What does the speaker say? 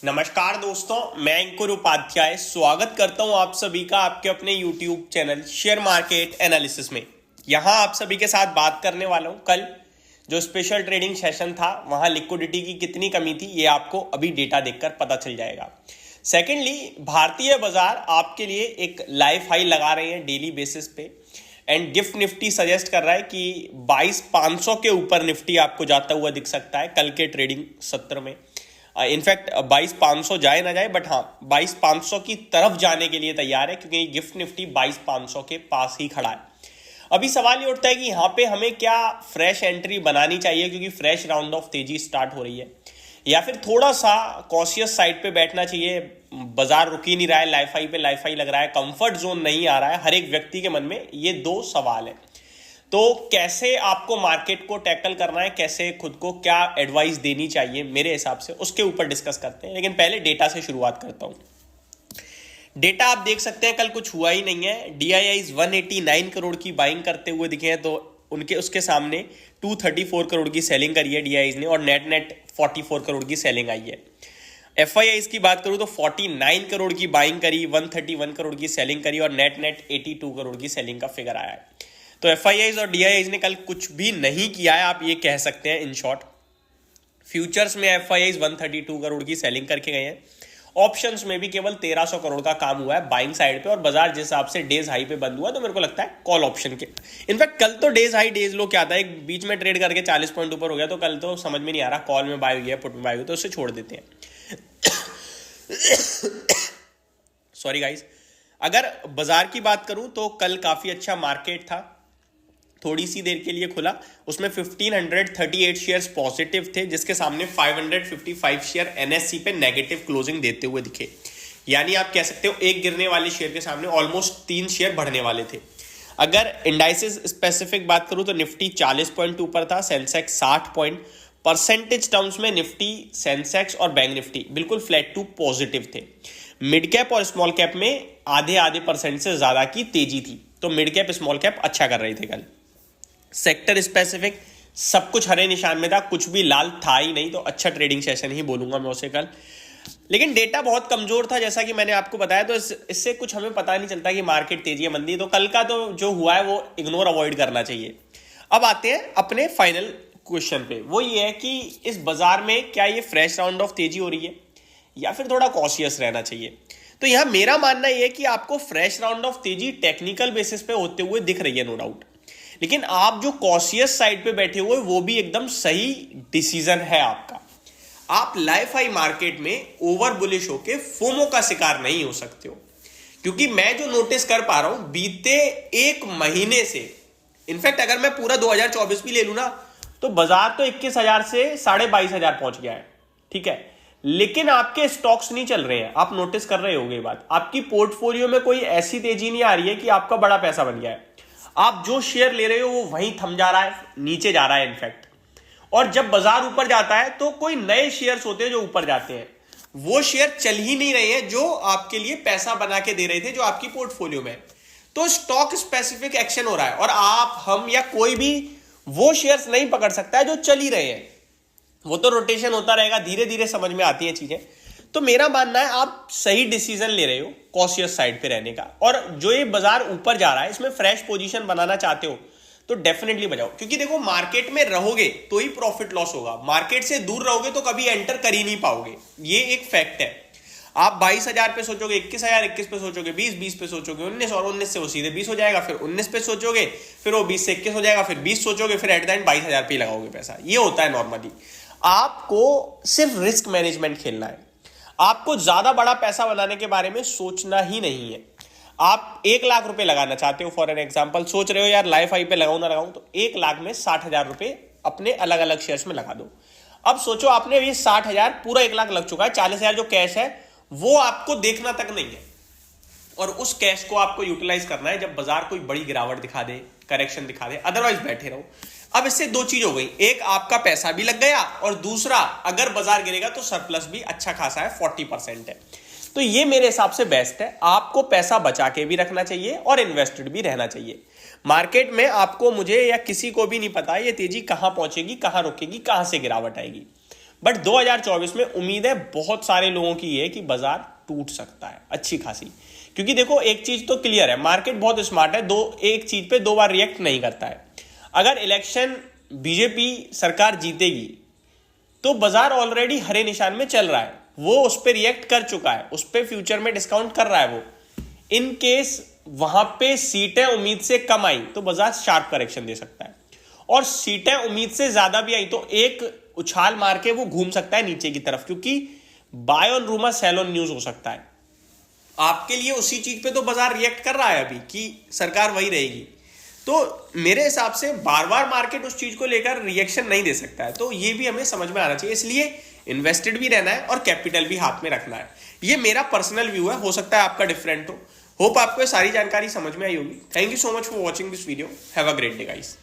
नमस्कार दोस्तों, मैं अंकुर उपाध्याय स्वागत करता हूं आप सभी का आपके अपने YouTube channel share market analysis में। यहां आप सभी के साथ बात करने वाला हूं कल जो स्पेशल ट्रेडिंग सेशन था वहां लिक्विडिटी की कितनी कमी थी ये आपको अभी डेटा देखकर पता चल जाएगा। सेकेंडली, भारतीय बाजार आपके लिए एक लाइफ हाई लगा रहे हैं डेली बेसिस पे एंड गिफ्ट निफ्टी सजेस्ट कर रहा है कि 22,500 के ऊपर निफ्टी आपको जाता हुआ दिख सकता है कल के ट्रेडिंग सत्र में। इनफैक्ट 22,500 जाए ना जाए, बट हाँ 22,500 की तरफ जाने के लिए तैयार है क्योंकि गिफ्ट निफ्टी 22,500 के पास ही खड़ा है। अभी सवाल ये उठता है कि यहाँ पे हमें क्या फ्रेश एंट्री बनानी चाहिए क्योंकि फ्रेश राउंड ऑफ तेजी स्टार्ट हो रही है, या फिर थोड़ा सा कॉशियस साइड पे बैठना चाहिए। बाजार रुक ही नहीं रहा है, लाइफ हाई लग रहा है, कंफर्ट जोन नहीं आ रहा है। हर एक व्यक्ति के मन में ये दो सवाल है। तो कैसे आपको मार्केट को टैकल करना है, कैसे खुद को क्या एडवाइस देनी चाहिए मेरे हिसाब से, उसके ऊपर डिस्कस करते हैं। लेकिन पहले डेटा से शुरुआत करता हूं। डेटा आप देख सकते हैं कल कुछ हुआ ही नहीं है। DIIs 189 करोड़ की बाइंग करते हुए दिखे हैं, तो उसके सामने 234 करोड़ की सेलिंग करी है DIIs ने, और नेट 44 करोड़ की सेलिंग आई है। FIIs की बात करूं तो 49 करोड़ की बाइंग करी, 131 करोड़ की सेलिंग करी, और नेट 82 करोड़ की सेलिंग का फिगर आया है। तो FIIs और DIIs ने कल कुछ भी नहीं किया है, आप ये कह सकते हैं इन शॉर्ट। फ्यूचर्स में FIIs 132 करोड़ की सेलिंग करके गए हैं। ऑप्शंस में भी केवल 1300 करोड़ का काम हुआ है बाइंग साइड पे, और बाजार जिस हिसाब से डेज हाई पे बंद हुआ तो मेरे को लगता है कॉल ऑप्शन के। इनफैक्ट कल तो डेज हाई डेज लो क्या था, एक बीच में ट्रेड करके 40 पॉइंट ऊपर हो गया, तो कल तो समझ में नहीं आ रहा कॉल में बाय हुई है पुट में बाय हुई, तो उसे छोड़ देते हैं। Sorry guys. अगर बाजार की बात करूं तो कल काफी अच्छा मार्केट था, थोड़ी सी देर के लिए खुला, उसमें 1538 शेयर्स पॉजिटिव थे, जिसके सामने 555 शेयर NSE पे नेगेटिव क्लोजिंग देते हुए दिखे। यानी आप कह सकते हो एक गिरने वाले शेयर के सामने ऑलमोस्ट 3 शेयर बढ़ने वाले थे। अगर इंडाइसेस स्पेसिफिक बात करूं तो निफ्टी 40 पॉइंट ऊपर था, सेंसेक्स 60 पॉइंट। परसेंटेज टर्म्स में निफ्टी, सेंसेक्स और बैंक निफ्टी बिल्कुल फ्लैट टू पॉजिटिव थे। मिड कैप और स्मॉल कैप में आधे परसेंट से ज्यादा की तेजी थी, तो मिड कैप स्मॉल कैप अच्छा कर रहे थे कल। सेक्टर स्पेसिफिक सब कुछ हरे निशान में था, कुछ भी लाल था ही नहीं, तो अच्छा ट्रेडिंग सेशन ही बोलूंगा मैं उसे कल। लेकिन डेटा बहुत कमजोर था जैसा कि मैंने आपको बताया, तो इससे कुछ हमें पता नहीं चलता कि मार्केट तेजी है मंदी, तो कल का तो जो हुआ है वो इग्नोर अवॉइड करना चाहिए। अब आते हैं अपने फाइनल क्वेश्चन पे, वो ये है कि इस बाजार में क्या ये फ्रेश राउंड ऑफ तेजी हो रही है या फिर थोड़ा कॉशियस रहना चाहिए। तो यहां मेरा मानना यह है कि आपको फ्रेश राउंड ऑफ तेजी टेक्निकल बेसिस पे होते हुए दिख रही है, नो डाउट। लेकिन आप जो कॉशियस साइड पे बैठे हुए वो भी एकदम सही डिसीजन है आपका। आप लाइफ हाई मार्केट में ओवर बुलिश होके फोमो का शिकार नहीं हो सकते हो, क्योंकि मैं जो नोटिस कर पा रहा हूं बीते एक महीने से, इनफैक्ट अगर मैं पूरा 2024 भी ले लू ना, तो बाजार तो 21,000 से 22,500 पहुंच गया है, ठीक है। लेकिन आपके स्टॉक्स नहीं चल रहे हैं, आप नोटिस कर रहे होंगे बात। आपकी पोर्टफोलियो में कोई ऐसी तेजी नहीं आ रही है कि आपका बड़ा पैसा बन गया है। आप जो शेयर ले रहे हो वो वहीं थम जा रहा है, नीचे जा रहा है इनफैक्ट। और जब बाजार ऊपर जाता है तो कोई नए शेयर्स होते हैं जो ऊपर जाते हैं, वो शेयर चल ही नहीं रहे हैं जो आपके लिए पैसा बना के दे रहे थे, जो आपकी पोर्टफोलियो में। तो स्टॉक स्पेसिफिक एक्शन हो रहा है, और आप, हम या कोई भी वो शेयर्स नहीं पकड़ सकता है जो चल ही रहे हैं। वो तो रोटेशन होता रहेगा, धीरे धीरे समझ में आती है चीजें। तो मेरा मानना है आप सही डिसीजन ले रहे हो कॉशियस साइड पे रहने का, और जो ये बाजार ऊपर जा रहा है इसमें फ्रेश पोजीशन बनाना चाहते हो तो डेफिनेटली बजाओ। क्योंकि देखो, मार्केट में रहोगे तो ही प्रॉफिट लॉस होगा, मार्केट से दूर रहोगे तो कभी एंटर कर ही नहीं पाओगे, ये एक फैक्ट है। आप 22,000 पे सोचोगे, 21,000 21 पे सोचोगे, 20 पे सोचोगे, 19 और 19 से वो सीधे 20 हो जाएगा, फिर 19 पे सोचोगे, फिर वो 20 से 21 हो जाएगा, फिर 20 सोचोगे, फिर एट द एंड 22,000 पे लगाओगे पैसा। ये होता है नॉर्मली। आपको सिर्फ रिस्क मैनेजमेंट खेलना है, आपको ज्यादा बड़ा पैसा बनाने के बारे में सोचना ही नहीं है। आप 1 लाख रुपए लगाना चाहते हो फॉर एन एग्जांपल, सोच रहे हो यार लाइफ हाई पे लगाऊं ना लगाऊं, तो 1 लाख में 60,000 रुपए अपने अलग अलग शेयर्स में लगा दो। अब सोचो, आपने ये 60,000 पूरा 1 लाख लग चुका है, 40,000 जो कैश है वो आपको देखना तक नहीं है, और उस कैश को आपको यूटिलाइज करना है जब बाजार कोई बड़ी गिरावट दिखा दे, करेक्शन दिखा दे, अदरवाइज बैठे रहो। अब इससे दो चीज हो गई, एक आपका पैसा भी लग गया, और दूसरा अगर बाजार गिरेगा तो सरप्लस भी अच्छा खासा है, 40% है। तो ये मेरे हिसाब से बेस्ट है। आपको पैसा बचा के भी रखना चाहिए और इन्वेस्टेड भी रहना चाहिए। मार्केट में आपको, मुझे या किसी को भी नहीं पता ये तेजी कहां पहुंचेगी, कहां रुकेगी, कहां से गिरावट आएगी। बट 2024 में उम्मीद है बहुत सारे लोगों की ये कि बाजार टूट सकता है अच्छी खासी, क्योंकि देखो एक चीज तो क्लियर है, मार्केट बहुत स्मार्ट है, एक चीज पे 2 बार रिएक्ट नहीं करता है। अगर इलेक्शन बीजेपी सरकार जीतेगी तो बाजार ऑलरेडी हरे निशान में चल रहा है, वो उस पर रिएक्ट कर चुका है, उस पर फ्यूचर में डिस्काउंट कर रहा है वो। इन केस वहां पे सीटें उम्मीद से कम आई तो बाजार शार्प करेक्शन दे सकता है, और सीटें उम्मीद से ज्यादा भी आई तो एक उछाल मार के वो घूम सकता है नीचे की तरफ, क्योंकि buy on rumour sell on news हो सकता है। आपके लिए उसी चीज पे तो बाजार रिएक्ट कर रहा है अभी कि सरकार वही रहेगी, तो मेरे हिसाब से बार बार मार्केट उस चीज को लेकर रिएक्शन नहीं दे सकता है, तो ये भी हमें समझ में आना चाहिए। इसलिए इन्वेस्टेड भी रहना है और कैपिटल भी हाथ में रखना है। ये मेरा पर्सनल व्यू है, हो सकता है आपका डिफरेंट हो। होप आपको ये सारी जानकारी समझ में आई होगी। Thank you so much for watching this video. Have a great day guys.